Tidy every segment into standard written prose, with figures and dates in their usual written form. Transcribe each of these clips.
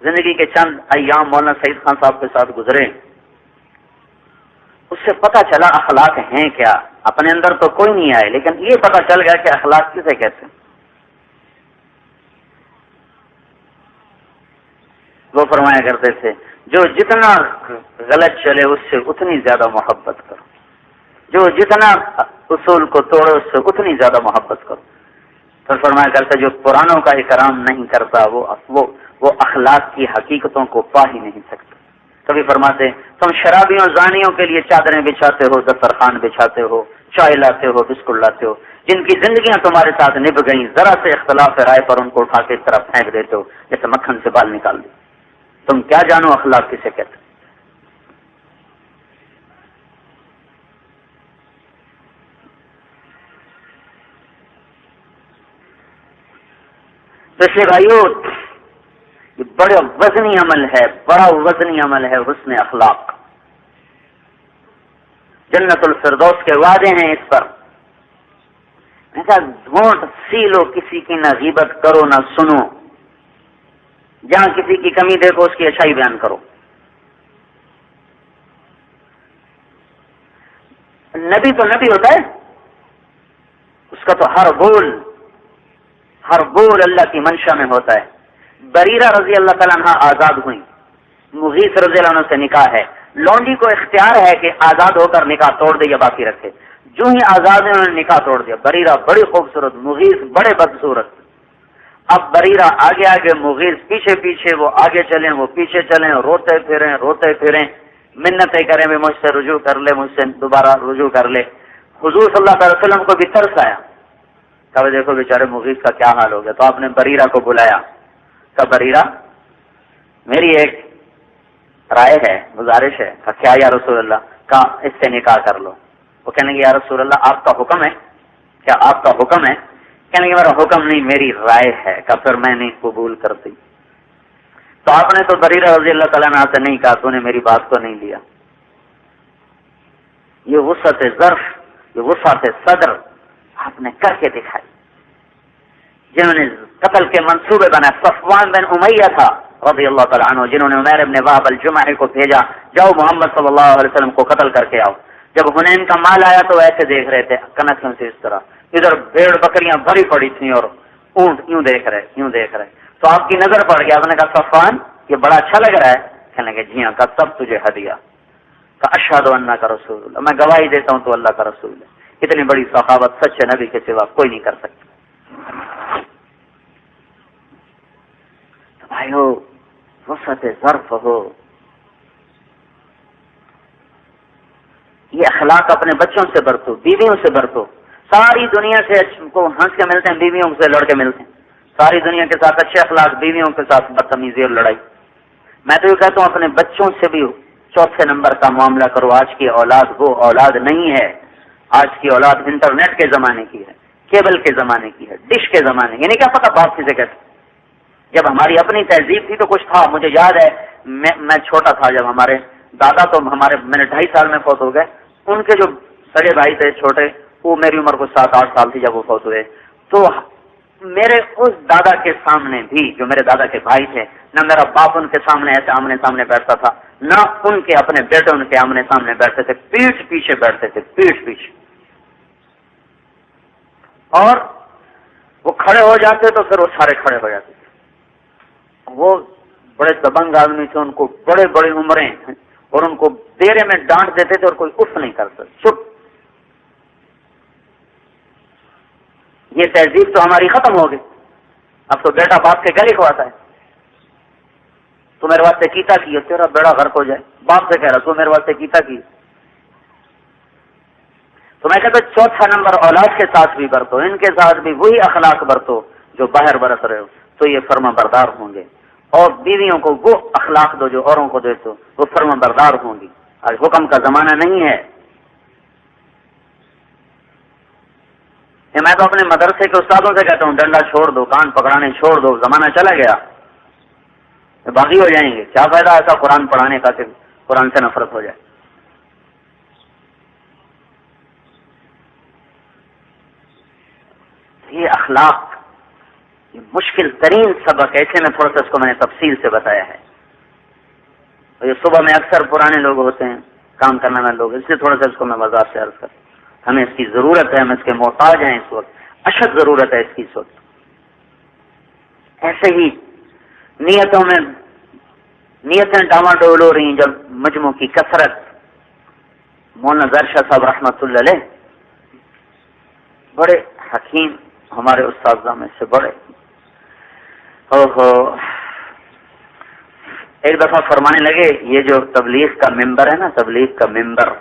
زندگی کے چند ایام مولانا سعید خان صاحب کے ساتھ گزرے، اس سے پتہ چلا اخلاق ہیں کیا. اپنے اندر تو کوئی نہیں آئے، لیکن یہ پتہ چل گیا کہ اخلاق کسے کہتے ہیں. وہ فرمایا کرتے تھے جو جتنا غلط چلے اس سے اتنی زیادہ محبت کرو، جو جتنا اصول کو توڑے اس سے اتنی زیادہ محبت کرو. پھر فرمایا کرتے جو پرانوں کا اکرام نہیں کرتا وہ اخلاق کی حقیقتوں کو پا ہی نہیں سکتا. کبھی فرماتے تم شرابیوں زانیوں کے لیے چادریں بچھاتے ہو، دسترخوان بچھاتے ہو، چائے لاتے ہو، بسکٹ لاتے ہو، جن کی زندگیاں تمہارے ساتھ نبھ گئیں، ذرا سے اختلاف رائے پر ان کو اٹھا کے اس طرح پھینک دیتے ہو جیسے مکھن سے بال نکال دو. تم کیا جانو اخلاق کسے کہتے. تو اس لیے بھائیو یہ بڑا وزنی عمل ہے، بڑا وزنی عمل ہے حسن اخلاق. جنت الفردوس کے وعدے ہیں اس پر. ایسا ڈھونٹ سی لو، کسی کی نہ غیبت کرو نہ سنو، جہاں کسی کی کمی دیکھو اس کی اچھائی بیان کرو. نبی تو نبی ہوتا ہے، اس کا تو ہر بول اللہ کی منشا میں ہوتا ہے. بریرہ رضی اللہ تعالیٰ عنہ آزاد ہوئی، مغیث رضی اللہ عنہ سے نکاح ہے. لونڈی کو اختیار ہے کہ آزاد ہو کر نکاح توڑ دے یا باقی رکھے. جو ہی آزاد ہے انہوں نے نکاح توڑ دیا. بریرہ بڑی خوبصورت، مغیث بڑے بدصورت. اب بریرہ آگے آگے، مغیث پیچھے پیچھے. وہ آگے چلیں وہ پیچھے چلیں، روتے پھریں، منتیں کریں بھی مجھ سے رجوع کر لے، مجھ سے دوبارہ رجوع کر لے. حضور صلی اللہ علیہ وسلم کو بھی ترس آیا. کہا دیکھو بیچارے مغیث کا کیا حال ہو گیا. تو آپ نے بریرہ کو بلایا. کہا بریرہ میری ایک رائے ہے، گزارش ہے. کہا کیا یا رسول اللہ؟ کہا اس سے نکاح کر لو. وہ کہنے گے یا رسول اللہ آپ کا حکم ہے؟ کیا آپ کا حکم ہے؟ کہنے گے میرا حکم نہیں، میری رائے ہے. کہا پھر میں نہیں قبول کرتی. تو آپ نے تو بریرہ رضی اللہ تعالیٰ عنہ سے نہیں کہا، تو نے میری بات کو نہیں لیا. یہ وسعت ظرف، یہ وسعت صدر آپ نے کر کے دکھائی. جنہوں نے قتل کے منصوبے بنائے، صفوان بن امیہ تھا رضی اللہ تعالیٰ عنہ، جنہوں نے عمیر بن وہب الجمحی کو بھیجا جاؤ محمد صلی اللہ علیہ وسلم کو قتل کر کے آؤ. جب حنین کا مال آیا تو ایسے دیکھ رہے تھے کنکوں سے اس طرح. ادھر بھیڑ بکریاں بھری پڑی تھیں اور اونٹ یوں دیکھ رہے. تو آپ کی نظر پڑ گیا. آپ نے کہا صفوان یہ بڑا اچھا لگ رہا ہے؟ کہنے لگے جی ہاں. کہا سب تجھے ہدیہ. کہا اشہد انک رسول اللہ، میں گواہی دیتا ہوں تو اللہ کا رسول ہے. اتنی بڑی سخاوت سچے نبی کے سوا کوئی نہیں کر سکتا. تو بھائیو وسعت ظرف ہو. یہ اخلاق اپنے بچوں سے برتو، بیویوں سے برتو. ساری دنیا سے کو ہنس کے ملتے ہیں، بیویوں سے لڑ کے ملتے ہیں. ساری دنیا کے ساتھ اچھے اخلاق، بیویوں کے ساتھ بدتمیزی اور لڑائی. میں تو یہ کہتا ہوں اپنے بچوں سے بھی چوتھے نمبر کا معاملہ کرو. آج کی اولاد وہ اولاد نہیں ہے. آج کی اولاد انٹرنیٹ کے زمانے کی ہے، کیبل کے زمانے کی ہے، ڈش کے زمانے کی. یعنی کیا پتا باپ کسے کہتے. جب ہماری اپنی تہذیب تھی تو کچھ تھا. مجھے یاد ہے میں چھوٹا تھا جب ہمارے دادا تو میرے 2.5 سال میں فوت ہو گئے. ان کے جو سگے بھائی تھے چھوٹے، وہ میری عمر کو 7-8 سال تھی جب وہ فوت ہوئے. تو میرے اس دادا کے سامنے بھی، جو میرے دادا کے بھائی تھے، نہ میرا باپ ان کے سامنے ایسے آمنے سامنے بیٹھتا تھا، نہ ان کے اپنے بیٹے ان کے آمنے سامنے بیٹھتے تھے. پیٹھ پیچھے بیٹھتے تھے، پیٹھ پیچھے. اور وہ کھڑے ہو جاتے تو پھر وہ سارے کھڑے ہو جاتے تھے. وہ بڑے دبنگ آدمی تھے، ان کو بڑے بڑے عمریں، اور ان کو دیرے میں ڈانٹ دیتے تھے اور کوئی اف نہیں کرتا. چپ. یہ تہذیب تو ہماری ختم ہو گئی. اب تو بیٹا باپ کے گلے کھواتا ہے. تو میرے واسطے کیتا کی، تیرا بیڑا غرق ہو جائے. باپ سے کہہ رہا تو میرے واسطے کیتا کی. تو میں کہتا چوتھا نمبر اولاد کے ساتھ بھی برتو، ان کے ساتھ بھی وہی اخلاق برتو جو باہر برت رہے ہو، تو یہ فرما بردار ہوں گے. اور بیویوں کو وہ اخلاق دو جو اوروں کو دے تو وہ فرما بردار ہوں گی. آج حکم کا زمانہ نہیں ہے. میں تو اپنے مدرسے کے استادوں سے کہتا ہوں ڈنڈا چھوڑ دو، کان پکڑانے چھوڑ دو. زمانہ چلا گیا، باغی ہو جائیں گے. کیا فائدہ ایسا قرآن پڑھانے کا کہ قرآن سے نفرت ہو جائے. یہ اخلاق یہ مشکل ترین سبق، ایسے میں تھوڑا سا اس کو میں نے تفصیل سے بتایا ہے. اور یہ صبح میں اکثر پرانے لوگ ہوتے ہیں، کام کرنے والے لوگ، اس لیے تھوڑا سا اس کو میں وضاحت سے عرض کرتا ہوں. ہمیں اس کی ضرورت ہے، ہم اس کے محتاج ہیں، اس وقت اشد ضرورت ہے اس کی اس وقت. ایسے ہی نیتیں ڈاواں ڈول ہو رہی ہیں جب مجموع کی کثرت. مولانا ظاہر شاہ صاحب رحمۃ اللہ علیہ بڑے حکیم ہمارے استاذہ میں سے بڑے، ایک دفعہ فرمانے لگے یہ جو تبلیغ کا ممبر ہے نا، تبلیغ کا ممبر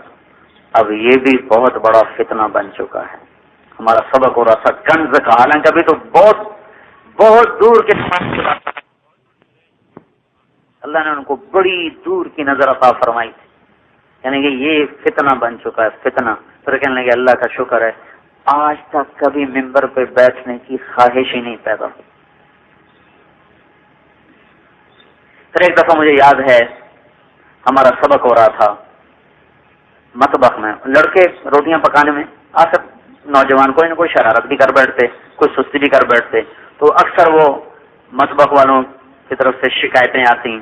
اب یہ بھی بہت بڑا فتنہ بن چکا ہے. ہمارا سبق ہو رہا تھا کنز کا، حالانکہ ابھی تو بہت بہت دور کے ساتھ اللہ نے ان کو بڑی دور کی نظر عطا فرمائی تھی، یعنی کہ یہ فتنہ بن چکا ہے فتنہ. پھر کہنے لگے اللہ کا شکر ہے آج تک کبھی ممبر پہ بیٹھنے کی خواہش ہی نہیں پیدا ہوئی. پھر ایک دفعہ مجھے یاد ہے ہمارا سبق ہو رہا تھا مطبخ میں، لڑکے روٹیاں پکانے میں آخر نوجوان کوئی نہ کوئی شرارت بھی کر بیٹھتے، کوئی سستی بھی کر بیٹھتے، تو اکثر وہ مطبخ والوں کی طرف سے شکایتیں آتی.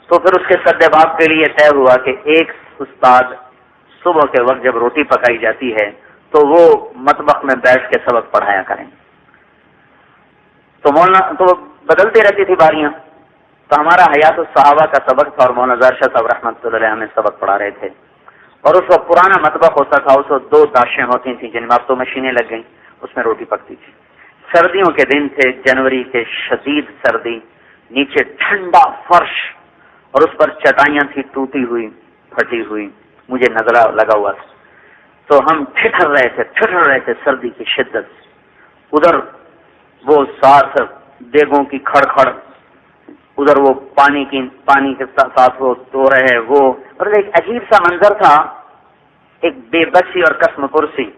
تو پھر اس کے سدباب کے لیے طے ہوا کہ ایک استاد صبح کے وقت جب روٹی پکائی جاتی ہے تو وہ مطبخ میں بیٹھ کے سبق پڑھایا کریں. تو مولانا تو بدلتی رہتی تھی باریاں. تو ہمارا حیات الصحابہ کا سبق تھا اور مولانا ظاہر شاہ صاحب رحمۃ اللہ علیہ ہمیں سبق پڑھا رہے تھے. اور اس وقت پرانا مطبخ ہوتا تھا، اس وقت 2 داشیں ہوتی تھیں جن میں اب تو مشینیں لگ گئیں، اس میں روٹی پکتی تھی. سردیوں کے دن تھے، جنوری کے، شدید سردی، نیچے ٹھنڈا فرش اور اس پر چٹائیاں تھی ٹوٹی ہوئی پھٹی ہوئی، مجھے نظرہ لگا ہوا تھا. تو ہم ٹھٹر رہے تھے سردی کی شدت. ادھر وہ ساتھ دیگوں کی کھڑکھڑ، ادھر وہ پانی کے ساتھ وہ دو رہے وہ، اور ایک عجیب سا منظر تھا، ایک بے بسی اور قسم پرسی.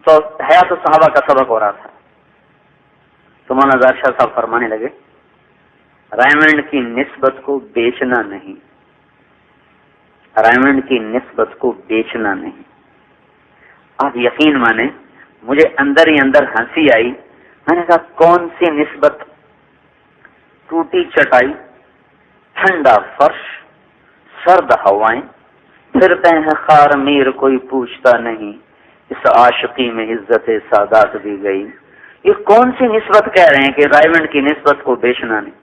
تو حیات الصحابہ کا سبق ہو رہا تھا. تو مولانا ظاہر شاہ صاحب فرمانے لگے رائمنڈ کی نسبت کو بیچنا نہیں، رائمنڈ کی نسبت کو بیچنا نہیں. آپ یقین مانیں مجھے اندر ہی اندر ہنسی آئی. میں نے کہا کون سی نسبت؟ ٹوٹی چٹائی، ٹھنڈا فرش، سرد ہوائیں، پھرتے ہیں خار میر کوئی پوچھتا نہیں، اس عاشقی میں عزت سادات بھی گئی. یہ کون سی نسبت کہہ رہے ہیں کہ رائمنڈ کی نسبت کو بیچنا نہیں؟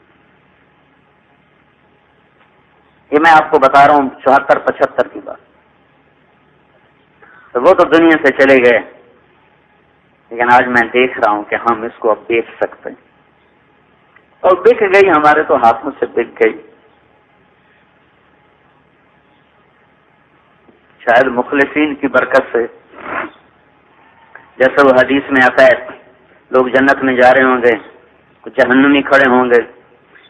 یہ میں آپ کو بتا رہا ہوں 74-75 کی بات. تو وہ تو دنیا سے چلے گئے، لیکن آج میں دیکھ رہا ہوں کہ ہم اس کو اب بیچ سکتے ہیں، اور بک گئی، ہمارے تو ہاتھوں سے بک گئی. شاید مخلصین کی برکت سے، جیسے وہ حدیث میں آتا ہے لوگ جنت میں جا رہے ہوں گے، کچھ جہنمی کھڑے ہوں گے،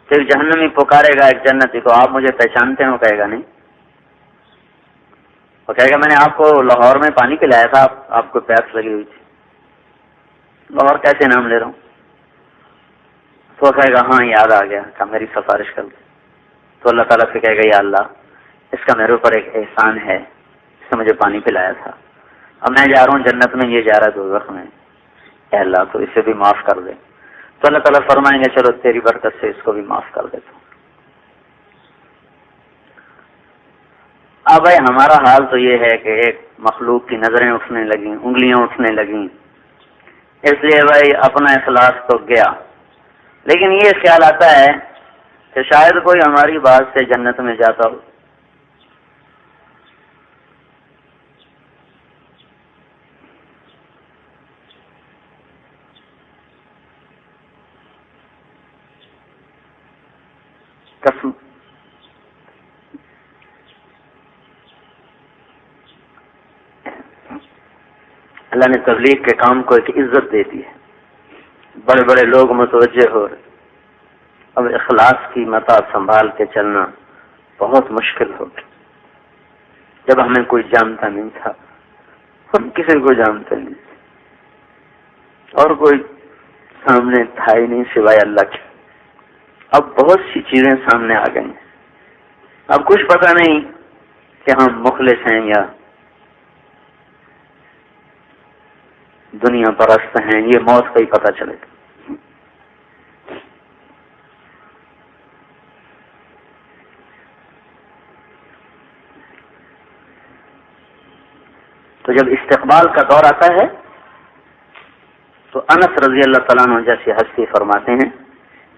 پھر جہنمی پکارے گا ایک جنتی کو، آپ مجھے پہچانتے ہو؟ کہے گا نہیں. وہ کہے گا میں نے آپ کو لاہور میں پانی پلایا تھا، آپ کو پیاس لگی ہوئی تھی. لاہور کیسے نام لے رہا ہوں؟ تو کہے گا ہاں یاد آ گیا، کہ میری سفارش کر دے. تو اللہ تعالیٰ سے کہے گا یا اللہ اس کا میرے اوپر ایک احسان ہے، اس نے مجھے پانی پلایا تھا، اب میں جا رہا ہوں جنت میں، یہ جا رہا ہے دوزخ میں، اے اللہ تو اسے بھی معاف کر دے. تو اللہ تعالیٰ فرمائیں گے چلو تیری برکت سے اس کو بھی معاف کر دیتا ہوں. اب بھائی ہمارا حال تو یہ ہے کہ ایک مخلوق کی نظریں اٹھنے لگیں، انگلیاں اٹھنے لگیں، اس لیے بھائی اپنا اخلاص تو گیا. لیکن یہ خیال آتا ہے کہ شاید کوئی ہماری بات سے جنت میں جاتا ہو. قسم اللہ نے تبلیغ کے کام کو ایک عزت دے دی ہے، بڑے بڑے لوگ متوجہ ہو رہے. اب اخلاص کی متا سنبھال کے چلنا بہت مشکل ہو گیا. جب ہمیں کوئی جانتا نہیں تھا، ہم کسی کو جانتے نہیں تھے، اور کوئی سامنے تھا ہی نہیں سوائے اللہ کے. اب بہت سی چیزیں سامنے آ گئی ہیں، اب کچھ پتہ نہیں کہ ہم مخلص ہیں یا دنیا پرست ہیں، یہ موت کا ہی پتہ چلے گا۔ تو جب استقبال کا دور آتا ہے تو انس رضی اللہ تعالیٰ عنہ جیسی ہستی فرماتے ہیں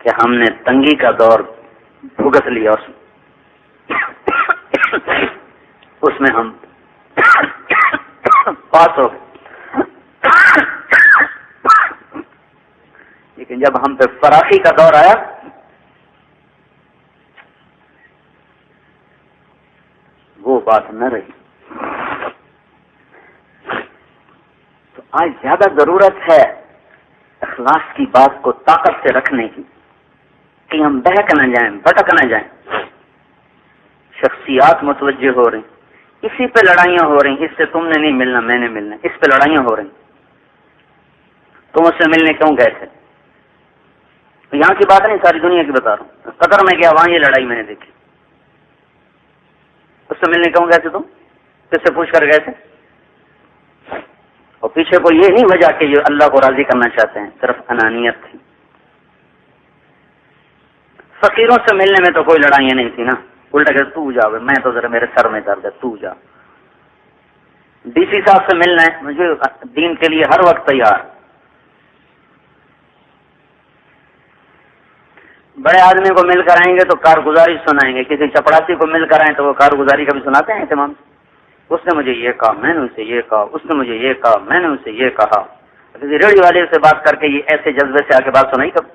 کہ ہم نے تنگی کا دور بھگت لیا، اس میں ہم پاس ہو گئے، لیکن جب ہم پہ فراخی کا دور آیا وہ بات نہ رہی۔ تو آج زیادہ ضرورت ہے اخلاص کی بات کو طاقت سے رکھنے کی کہ ہم بہک نہ جائیں، بھٹک نہ جائیں۔ شخصیات متوجہ ہو رہی، اسی پہ لڑائیاں ہو رہی، اس سے تم نے نہیں ملنا میں نے ملنا، اس پہ لڑائیاں ہو رہی۔ تم اس سے ملنے کیوں گئے تھے؟ یہاں کی بات نہیں، ساری دنیا کی بتا رہا ہوں۔ قطر میں گیا، وہاں یہ لڑائی میں نے دیکھی۔ اس سے ملنے کیوں گئے تھے تم؟ کس سے پوچھ کر گئے تھے؟ اور پیچھے کو یہ نہیں وجہ کہ یہ اللہ کو راضی کرنا چاہتے ہیں، صرف انانیت تھی۔ فقیروں سے ملنے میں تو کوئی لڑائیاں نہیں تھی نا، الٹا کہ تو جا، میں تو ذرا میرے سر میں درد ہے، تو جا۔ ڈی سی صاحب سے ملنا ہے، مجھے دین کے لیے ہر وقت تیار۔ بڑے آدمی کو مل کر آئیں گے تو کارگزاری سنائیں گے، کسی چپڑاسی کو مل کر آئیں تو وہ کارگزاری کبھی سناتے ہیں اہتمام؟ اس نے مجھے یہ کہا، میں نے اسے یہ کہا، اس نے مجھے یہ کہا، میں نے اسے یہ کہا۔ کسی ریڈیو والے سے بات کر کے یہ ایسے جذبے سے آ کے بات سنائی کب؟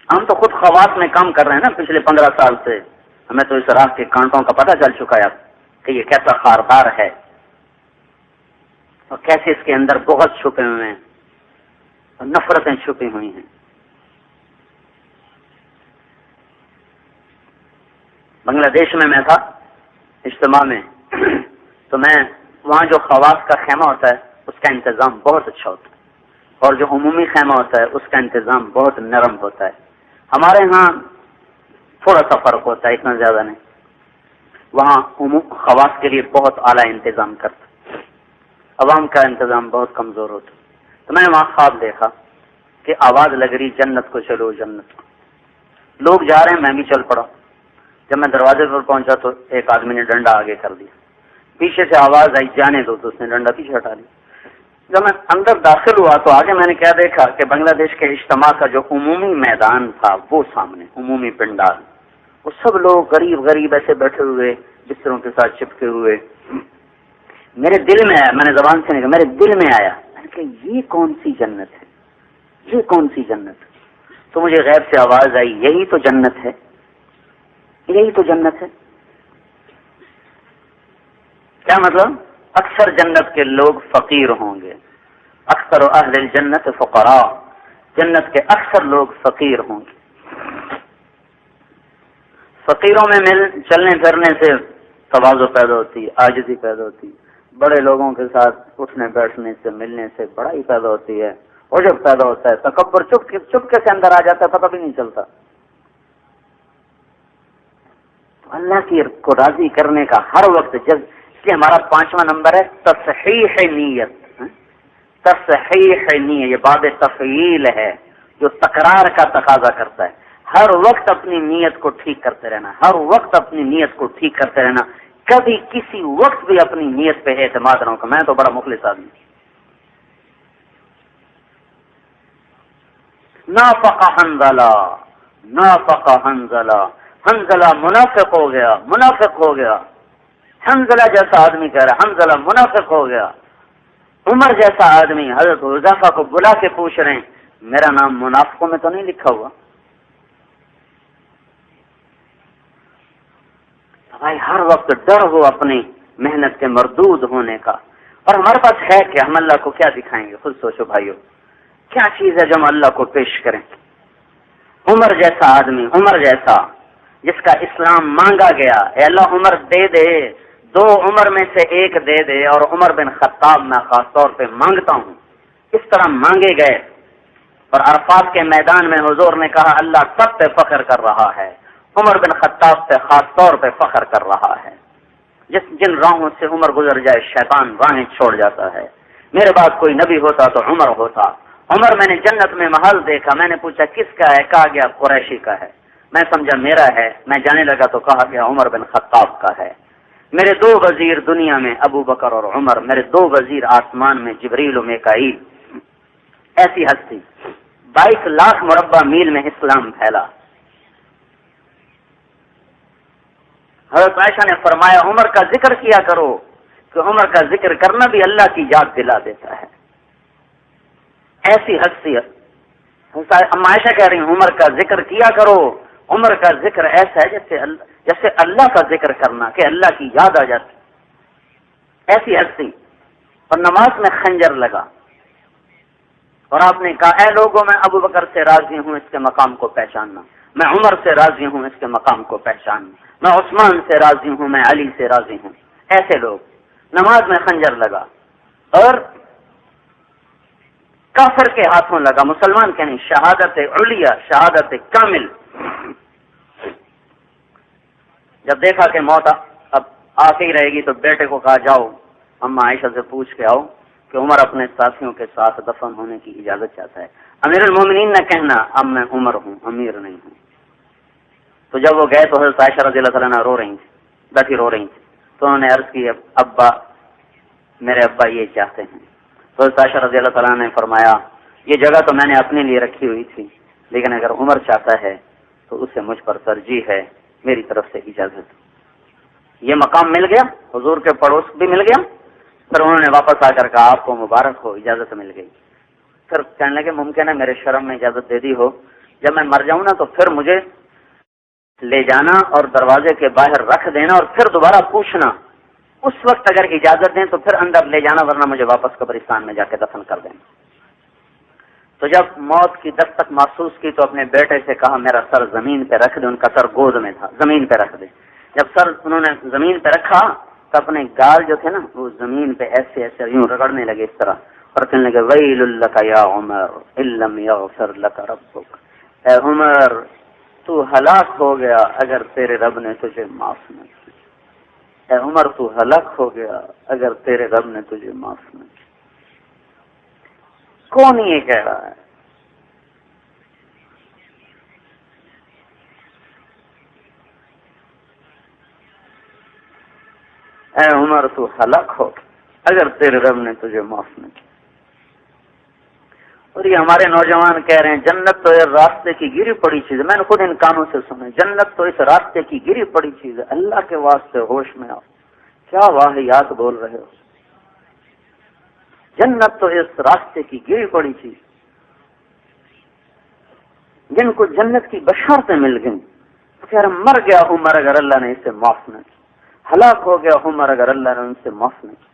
ہم تو خود خواص میں کام کر رہے ہیں نا پچھلے 15 سال سے، ہمیں تو اس راہ کے کانٹوں کا پتہ چل چکا ہے کہ یہ کیسا خاردار ہے اور کیسے اس کے اندر بغض چھپے ہوئے ہیں اور نفرتیں چھپی ہوئی ہیں۔ بنگلہ دیش میں تھا اجتماع میں، تو میں وہاں جو خواص کا خیمہ ہوتا ہے اس کا انتظام بہت اچھا ہوتا ہے، اور جو عمومی خیمہ ہوتا ہے اس کا انتظام بہت نرم ہوتا ہے۔ ہمارے ہاں تھوڑا سا فرق ہوتا ہے، اتنا زیادہ نہیں۔ وہاں خواص کے لیے بہت اعلیٰ انتظام کرتا، عوام کا انتظام بہت کمزور ہوتا۔ تو میں نے وہاں خواب دیکھا کہ آواز لگ رہی جنت کو چلو جنت کو، لوگ جا رہے ہیں، میں بھی چل پڑا۔ جب میں دروازے پر پہنچا تو ایک آدمی نے ڈنڈا آگے کر دیا، پیچھے سے آواز آئی جانے دو، تو اس نے ڈنڈا پیچھے ہٹا لیا۔ جب میں اندر داخل ہوا تو آگے میں نے کیا دیکھا کہ بنگلہ دیش کے اجتماع کا جو عمومی میدان تھا وہ سامنے عمومی پنڈال، وہ سب لوگ غریب غریب ایسے بیٹھے ہوئے بستروں کے ساتھ چپکے ہوئے۔ میرے دل میں آیا، میں نے زبان سے نہیں کہا، میرے دل میں آیا، میں نے کہا یہ کون سی جنت ہے، یہ کون سی جنت؟ تو مجھے غیب سے آواز آئی، یہی تو جنت ہے، یہی تو جنت ہے۔ کیا مطلب؟ اکثر جنت کے لوگ فقیر ہوں گے، اکثر اہل الجنت فقراء، جنت کے اکثر لوگ فقیر ہوں گے۔ فقیروں میں چلنے پھرنے سے تواضع پیدا ہوتی ہے، عاجزی پیدا ہوتی ہے، بڑے لوگوں کے ساتھ اٹھنے بیٹھنے سے ملنے سے بڑائی پیدا ہوتی ہے، اور جب پیدا ہوتا ہے تکبر چپکے سے اندر آ جاتا ہے، پتہ بھی نہیں چلتا۔ اللہ کی کو راضی کرنے کا ہر وقت جذب، اس لیے ہمارا 5واں نمبر ہے تصحیح نیت۔ تصحیح نیت، یہ باب تفعیل ہے جو تکرار کا تقاضا کرتا ہے۔ ہر وقت اپنی نیت کو ٹھیک کرتے رہنا، ہر وقت اپنی نیت کو ٹھیک کرتے رہنا، کبھی کسی وقت بھی اپنی نیت پہ اعتماد نہ ہو کہ میں تو بڑا مخلص آدمی۔ نافق حنظلہ، نافق حنظلہ، حنظلہ منافق ہو گیا، منافق ہو گیا۔ حنظلہ جیسا آدمی کہہ رہا ہے حنظلہ منافق ہو گیا۔ عمر جیسا آدمی حضرت حذیفہ کو بلا کے پوچھ رہے ہیں میرا نام منافقوں میں تو نہیں لکھا ہوا؟ بھائی ہر وقت ڈر ہو اپنی محنت کے مردود ہونے کا، اور ہمارے پاس ہے کہ ہم اللہ کو کیا دکھائیں گے؟ خود سوچو بھائیو، کیا چیز ہے جو ہم اللہ کو پیش کریں؟ عمر جیسا آدمی، عمر جیسا جس کا اسلام مانگا گیا، اے اللہ عمر دے دے، 2 عمر میں سے ایک دے دے، اور عمر بن خطاب میں خاص طور پہ مانگتا ہوں، اس طرح مانگے گئے۔ اور عرفات کے میدان میں حضور نے کہا اللہ سب پہ فخر کر رہا ہے، عمر بن خطاب پہ خاص طور پہ فخر کر رہا ہے. جن راہوں سے عمر گزر جائے شیطان راہیں چھوڑ جاتا ہے. میرے بعد کوئی نبی ہوتا تو عمر ہوتا. عمر میں نے جنت میں محل دیکھا. میں نے پوچھا کس کا ہے؟ کہا گیا قریشی کا ہے. میں سمجھا میرا ہے. میں جانے لگا تو کہا گیا عمر بن خطاب کا ہے. میرے 2 وزیر دنیا میں ابو بکر اور عمر. میرے 2 وزیر آسمان میں جبریل و میکائیل. ایسی ہستی 22 لاکھ مربع میل میں اسلام پھیلا. حضرت عائشہ نے فرمایا عمر کا ذکر کیا کرو کہ عمر کا ذکر کرنا بھی اللہ کی یاد دلا دیتا ہے. ایسی ہستی. اما عائشہ کہہ رہی ہیں عمر کا ذکر کیا کرو. عمر کا ذکر ایسا ہے جیسے اللہ کا ذکر کرنا کہ اللہ کی یاد آ جاتی. ایسی ہستی. اور نماز میں خنجر لگا اور آپ نے کہا اے لوگوں میں ابو بکر سے راضی ہوں اس کے مقام کو پہچاننا. میں عمر سے راضی ہوں اس کے مقام کو پہچاننا. میں عثمان سے راضی ہوں. میں علی سے راضی ہوں. ایسے لوگ. نماز میں خنجر لگا اور کافر کے ہاتھوں لگا. مسلمان کے نہیں. شہادت علیہ، شہادت کامل. جب دیکھا کہ موت اب آ کے ہی رہے گی تو بیٹے کو کہا جاؤ اما عائشہ سے پوچھ کے آؤ کہ عمر اپنے ساتھیوں کے ساتھ دفن ہونے کی اجازت چاہتا ہے. امیر المومنین نہ کہنا اب میں عمر ہوں، امیر نہیں ہوں. تو جب وہ گئے تو حضرت عائشہ رضی اللہ تعالیٰ عنہ رو رہی تھی، بیٹھی رو رہی تھی. تو انہوں نے عرض کی ابا میرے ابا یہ چاہتے ہیں. تو حضرت عائشہ رضی اللہ تعالیٰ عنہ نے فرمایا یہ جگہ تو میں نے اپنے لیے رکھی ہوئی تھی لیکن اگر عمر چاہتا ہے تو اسے مجھ پر ترجیح ہے، میری طرف سے اجازت. یہ مقام مل گیا، حضور کے پڑوس بھی مل گیا. پھر انہوں نے واپس آ کر کہا آپ کو مبارک ہو، اجازت مل گئی. پھر کہنے لگے ممکن ہے میرے شرم میں اجازت دے دی ہو، جب میں مر جاؤں نا تو پھر مجھے لے جانا اور دروازے کے باہر رکھ دینا اور پھر دوبارہ پوچھنا. اس وقت اگر اجازت دیں تو پھر اندر لے جانا ورنہ مجھے واپس قبرستان میں جا کے دفن کر دینا. تو جب موت کی دستک محسوس کی تو اپنے بیٹے سے کہا میرا سر زمین پہ رکھ دے. ان کا سر گود میں تھا، زمین پہ رکھ دے. جب سر انہوں نے زمین پہ رکھا تو اپنے گال جو تھے نا وہ زمین پہ ایسے ایسے یوں رگڑنے لگے اس طرح اور کہنے لگے ویل لک یا عمر ان لم یغفر لک ربک. اے عمر تو ہلاک ہو گیا اگر تیرے رب نے تجھے معاف نہ کیا. اے عمر تو ہلاک ہو گیا اگر تیرے رب نے تجھے معاف نہ کیا. کون یہ کہہ رہا ہے؟ اے عمر تو ہلاک ہو اگر تیرے رب نے تجھے معاف نہ کیا. اور یہ ہمارے نوجوان کہہ رہے ہیں جنت تو یہ راستے کی گری پڑی چیز ہے. میں نے خود ان کانوں سے سنا جنت تو اس راستے کی گری پڑی چیز ہے. اللہ کے واسطے ہوش میں آؤ، کیا واہیات بول رہے ہو. جنت تو اس راستے کی گری پڑی چیز. جن کو جنت کی بشارتیں مل گئیں کہ مر گیا عمر اگر اللہ نے اسے معاف نہ کیا، ہلاک ہو گیا عمر اگر اللہ نے ان سے معاف نہ کیا.